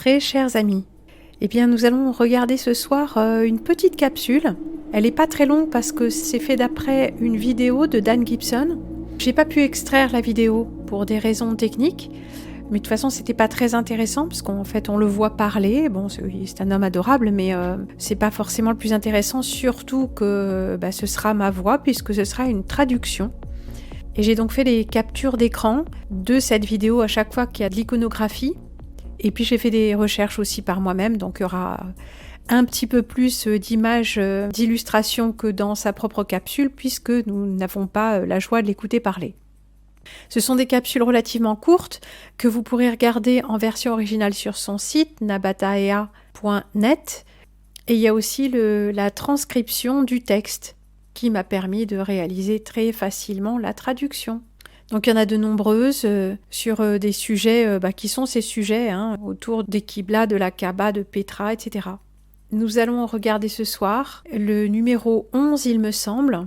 Très chers amis, eh bien nous allons regarder ce soir une petite capsule. Elle n'est pas très longue parce que c'est fait d'après une vidéo de Dan Gibson. J'ai pas pu extraire la vidéo pour des raisons techniques, mais de toute façon c'était pas très intéressant parce qu'en fait on le voit parler. Bon, c'est un homme adorable, mais c'est pas forcément le plus intéressant, surtout que ce sera ma voix puisque ce sera une traduction. Et j'ai donc fait des captures d'écran de cette vidéo à chaque fois qu'il y a de l'iconographie. Et puis j'ai fait des recherches aussi par moi-même, donc il y aura un petit peu plus d'images, d'illustrations que dans sa propre capsule, puisque nous n'avons pas la joie de l'écouter parler. Ce sont des capsules relativement courtes que vous pourrez regarder en version originale sur son site, nabataea.net. Et il y a aussi la transcription du texte qui m'a permis de réaliser très facilement la traduction. Donc il y en a de nombreuses sur des sujets qui sont ces sujets autour des Qibla, de la Kaaba, de Petra, etc. Nous allons regarder ce soir le numéro 11, il me semble,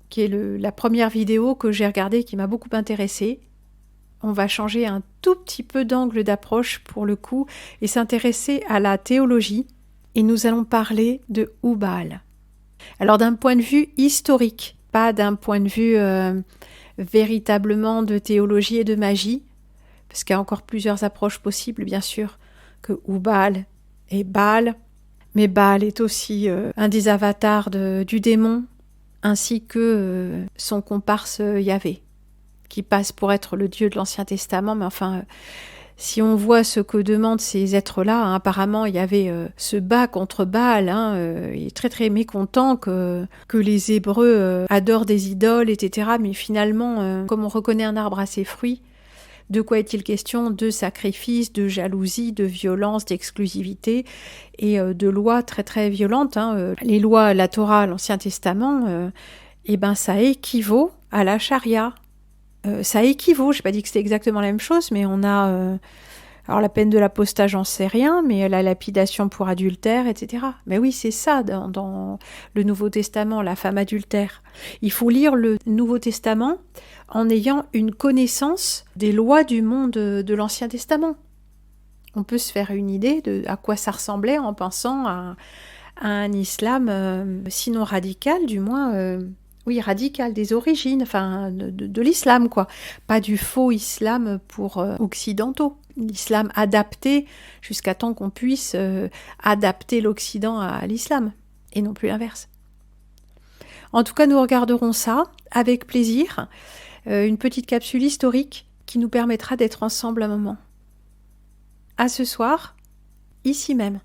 qui est la première vidéo que j'ai regardée qui m'a beaucoup intéressée. On va changer un tout petit peu d'angle d'approche pour le coup et s'intéresser à la théologie. Et nous allons parler de Hubal. Alors d'un point de vue historique, pas d'un point de vue véritablement de théologie et de magie, parce qu'il y a encore plusieurs approches possibles, bien sûr, que Hubal et Baal. Mais Baal est aussi un des avatars du démon, ainsi que son comparse Yahvé, qui passe pour être le Dieu de l'Ancien Testament, mais enfin, si on voit ce que demandent ces êtres-là, apparemment Yahvé se bat contre Baal, il est très très mécontent que les Hébreux adorent des idoles, etc. Mais finalement, comme on reconnaît un arbre à ses fruits, de quoi est-il question? De sacrifice, de jalousie, de violence, d'exclusivité et de lois très très violentes. Les lois, la Torah, l'Ancien Testament, ça équivaut à la charia. Ça équivaut, je n'ai pas dit que c'était exactement la même chose, mais on a alors la peine de l'apostat, j'en sais rien, mais la lapidation pour adultère, etc. Mais oui, c'est ça dans le Nouveau Testament, la femme adultère. Il faut lire le Nouveau Testament en ayant une connaissance des lois du monde de l'Ancien Testament. On peut se faire une idée de à quoi ça ressemblait en pensant à un islam, sinon radical, du moins... Oui, radical, des origines, enfin de l'islam, quoi. Pas du faux islam pour occidentaux. L'islam adapté jusqu'à temps qu'on puisse adapter l'Occident à l'islam, et non plus l'inverse. En tout cas, nous regarderons ça avec plaisir, une petite capsule historique qui nous permettra d'être ensemble un moment. À ce soir, ici même.